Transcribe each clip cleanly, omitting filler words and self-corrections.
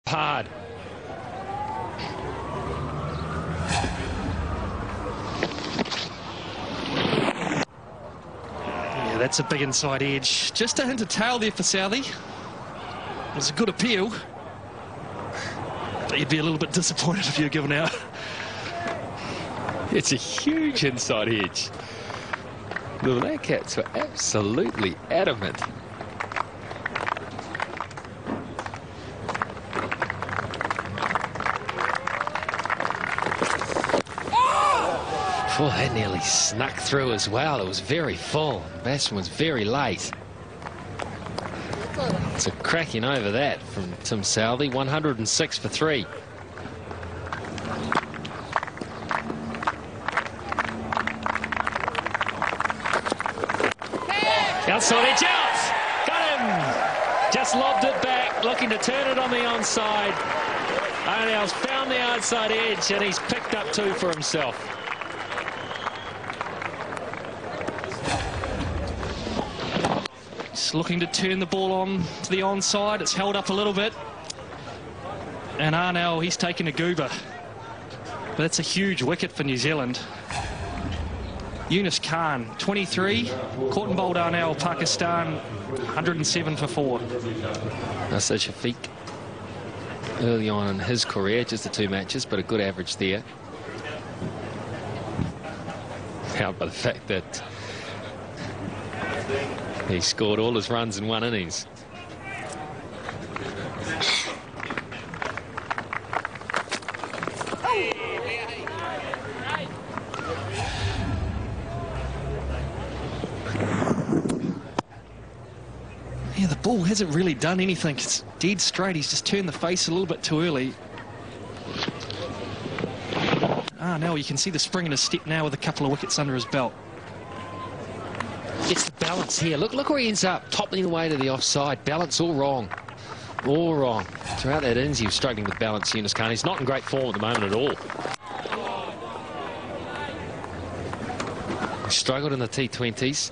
hard. Yeah, that's a big inside edge. Just a hint of tail there for Southey. It was a good appeal. But you'd be a little bit disappointed if you were given out. It's a huge inside edge. The Black Cats were absolutely adamant. Oh, that nearly snuck through as well. It was very full. The batsman was very late. It's a cracking over that from Tim Southey. 106 for 3. Outside edge out. Got him. Just lobbed it back, looking to turn it on the onside. Arnell's found the outside edge, and he's picked up 2 for himself. Just looking to turn the ball on to the onside. It's held up a little bit. And Arnell, he's taken a goober. But that's a huge wicket for New Zealand. Yunus Khan, 23. Caught and bowled Arnell, Pakistan, 107 for 4. That's such a feat early on in his career, just the 2 matches, but a good average there. Helped by the fact that he scored all his runs in 1 innings. Yeah, the ball hasn't really done anything. It's dead straight. He's just turned the face a little bit too early. Now you can see the spring in his step now with a couple of wickets under his belt. It's the balance here. Look where he ends up, toppling the way to the offside. Balance all wrong. All wrong. Throughout that innings, he was struggling with balance, Yunus Khan. He's not in great form at the moment at all. He struggled in the T20s.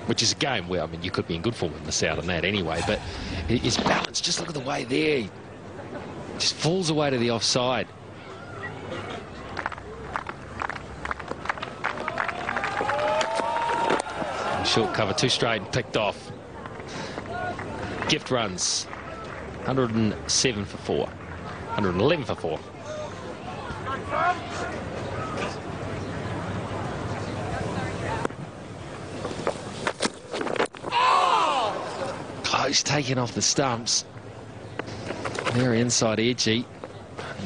Which is a game where, I mean, you could be in good form and miss out on that anyway. But his balance, just look at the way there. He just falls away to the offside. Short cover, 2 straight and picked off. Gift runs, 107 for 4. 111 for 4. Close taken off the stumps. Very inside edgy.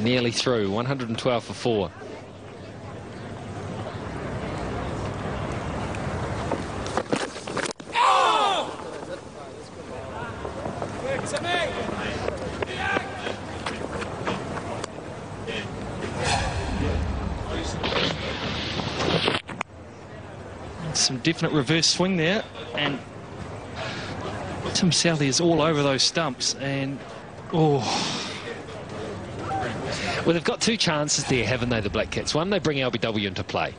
Nearly through, 112 for 4. Some definite reverse swing there, and Tim Southey is all over those stumps, and well, they've got 2 chances there, haven't they, the Black Cats? One, they bring LBW into play.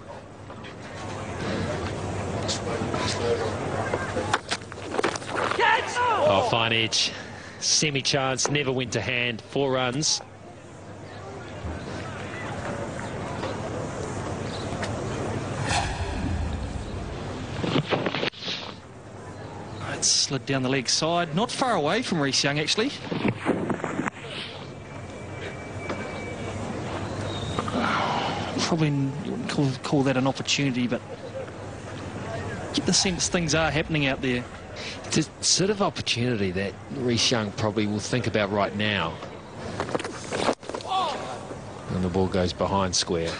Oh, fine edge. Semi-chance, never went to hand. 4 runs. it slid down the leg side. Not far away from Reece Young, actually. Probably wouldn't call that an opportunity, but get the sense things are happening out there. It's a sort of opportunity that Reece Young probably will think about right now. And the ball goes behind square.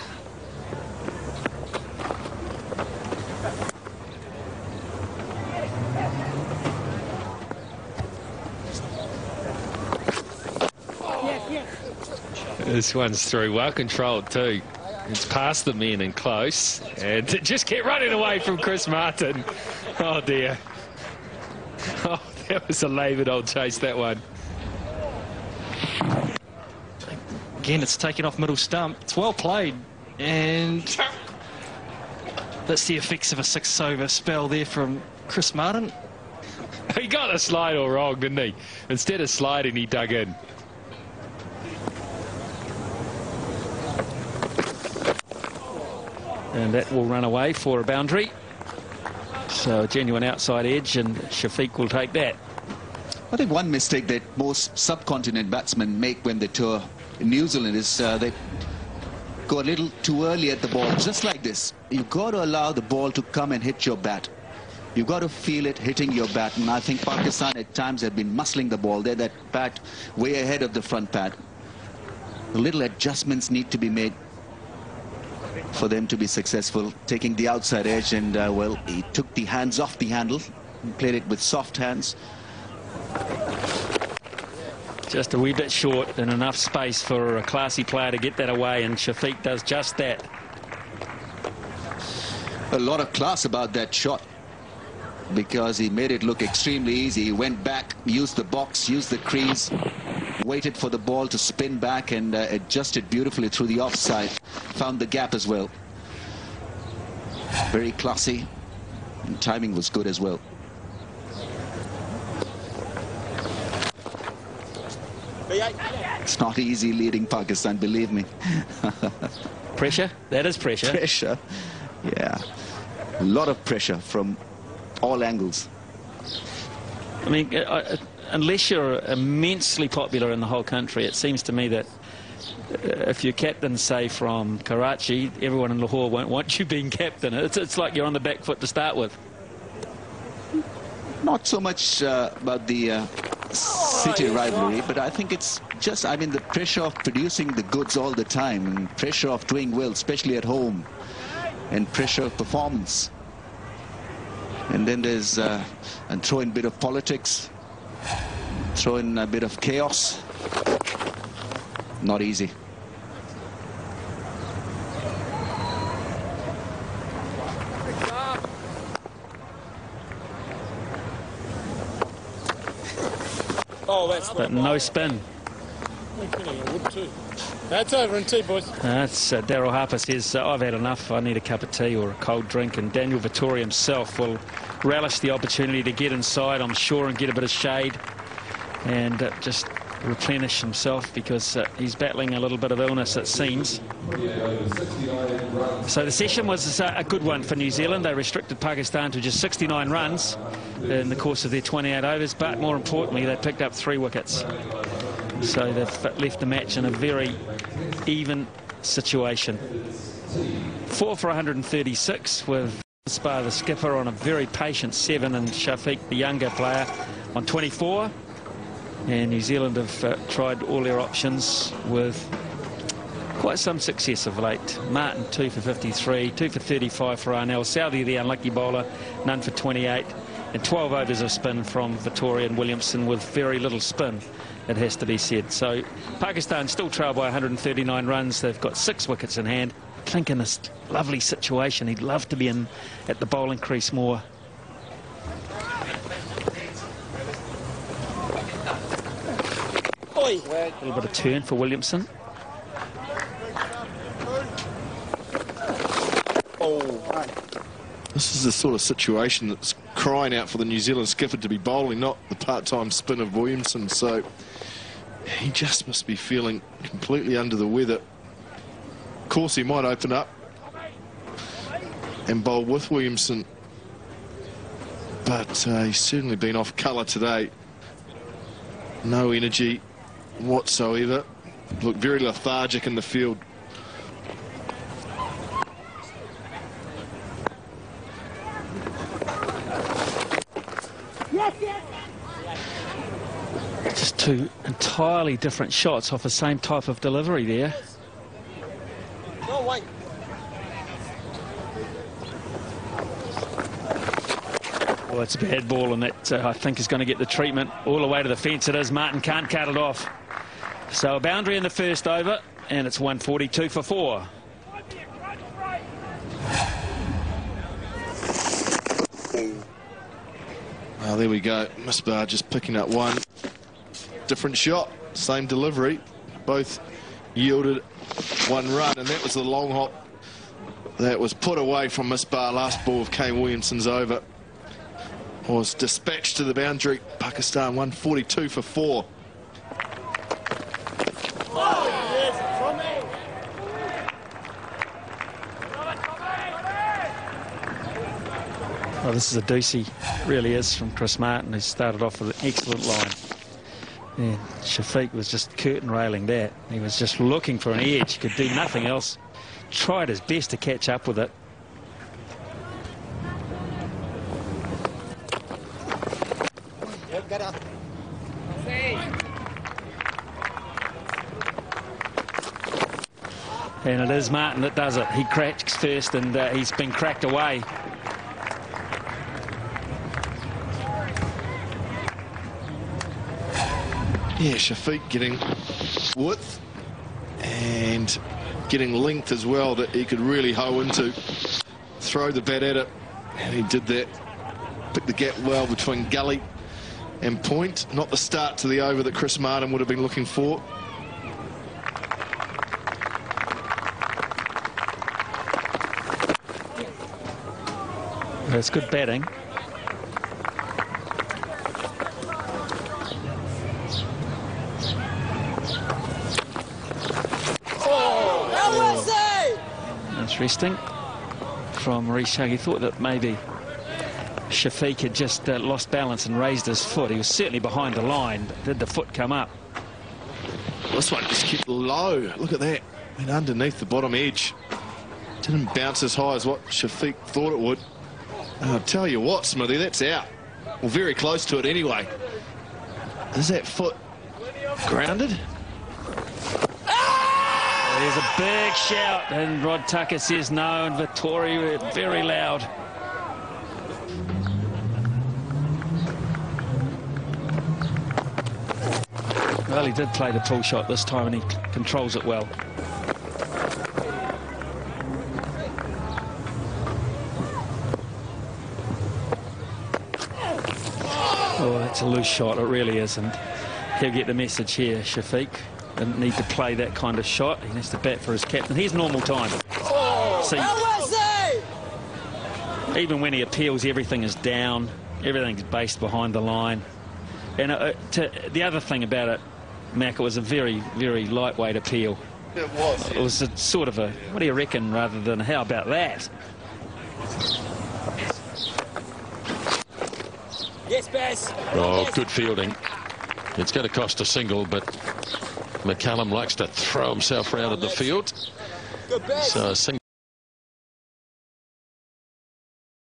This one's through, well controlled too. It's past the men and close, and it just kept running away from Chris Martin. Oh dear. Oh, that was a laboured old chase, that one. Again, it's taken off middle stump. It's well played, and that's the effects of a 6-over spell there from Chris Martin. He got the slide all wrong, didn't he? Instead of sliding, he dug in. And that will run away for a boundary. So a genuine outside edge, and Shafiq will take that. I think one mistake that most subcontinent batsmen make when they tour in New Zealand is they go a little too early at the ball. Just like this, you've got to allow the ball to come and hit your bat. You've got to feel it hitting your bat, and I think Pakistan at times have been muscling the ball. They're that bat way ahead of the front pad. The little adjustments need to be made for them to be successful, taking the outside edge, and well, he took the hands off the handle and played it with soft hands. Just a wee bit short and enough space for a classy player to get that away, and Shafiq does just that. A lot of class about that shot, because he made it look extremely easy. He went back, used the box, used the crease, waited for the ball to spin back, and adjusted beautifully through the offside. Found the gap as well. Very classy, and timing was good as well. It's not easy leading Pakistan, believe me. Pressure? That is pressure. Pressure, yeah. A lot of pressure from all angles. I mean, unless you're immensely popular in the whole country, it seems to me that if you're captain, say, from Karachi, everyone in Lahore won't want you being captain. It's like you're on the back foot to start with. Not so much about the city rivalry, but I think it's just, I mean, the pressure of producing the goods all the time, and pressure of doing well, especially at home, and pressure of performance. And then there's and throw in a bit of politics, throw in a bit of chaos. Not easy. But no spin. That's over in tea, boys. That's Daryl Harper says, I've had enough, I need a cup of tea or a cold drink, and Daniel Vittori himself will relish the opportunity to get inside, I'm sure, and get a bit of shade and just replenish himself, because he's battling a little bit of illness, it seems. So the session was a good one for New Zealand. They restricted Pakistan to just 69 runs in the course of their 28 overs, but more importantly, they picked up 3 wickets. So they've left the match in a very even situation. 4 for 136, with Misbah, the skipper, on a very patient 7, and Shafiq, the younger player, on 24. And New Zealand have tried all their options with quite some success of late. Martin 2 for 53, 2 for 35 for Arnell. Southey, the unlucky bowler, none for 28, and 12 overs of spin from Vittori and Williamson, with very little spin, it has to be said. So Pakistan still trail by 139 runs. They've got 6 wickets in hand. I think in this lovely situation, he'd love to be in at the bowling crease more. A little bit of turn for Williamson. This is the sort of situation that's crying out for the New Zealand skipper to be bowling, not the part-time spin of Williamson. So he just must be feeling completely under the weather. Of course, he might open up and bowl with Williamson, but he's certainly been off colour today. No energy whatsoever. Looked very lethargic in the field. Just 2 entirely different shots off the same type of delivery there. Oh, it's a bad ball, and that I think is going to get the treatment all the way to the fence. It is. Martin can't cut it off. So a boundary in the first over, and it's 142 for 4. Well, there we go. Misbah just picking up one. Different shot, same delivery. Both yielded 1 run, and that was the long hop that was put away from Misbah. Last ball of Kane Williamson's over. was dispatched to the boundary. Pakistan 142 for 4. Well, this is a doozy, really is, from Chris Martin, who started off with an excellent line. And Shafiq was just curtain railing that. He was just looking for an edge. He could do nothing else. Tried his best to catch up with it. And it is Martin that does it. He cracks first, and he's been cracked away. Yeah, Shafiq getting width and getting length as well that he could really hoe into, throw the bat at it, and he did that. Picked the gap well between gully and point. Not the start to the over that Chris Martin would have been looking for. That's good batting. That's resting from Rishag. He thought that maybe Shafiq had just lost balance and raised his foot. He was certainly behind the line, but did the foot come up? This one just kept low. Look at that. And underneath the bottom edge. Didn't bounce as high as what Shafiq thought it would. And I'll tell you what, Smithy, that's out. Well, very close to it anyway. Is that foot grounded? There's a big shout, and Rod Tucker says no, and Vittori very loud. Well, he did play the pull shot this time, and he controls it well. Oh, that's a loose shot, it really is, and he'll get the message here, Shafiq. Didn't need to play that kind of shot. He needs to bat for his captain. Here's normal time. See, even when he appeals, everything is down. Everything's based behind the line. And the other thing about it, Mac, it was a very, very lightweight appeal. It was. It was a sort of a, what do you reckon, rather than how about that? Yes, Bass. Oh, good fielding. It's going to cost a single, but McCallum likes to throw himself around in the field. So a single.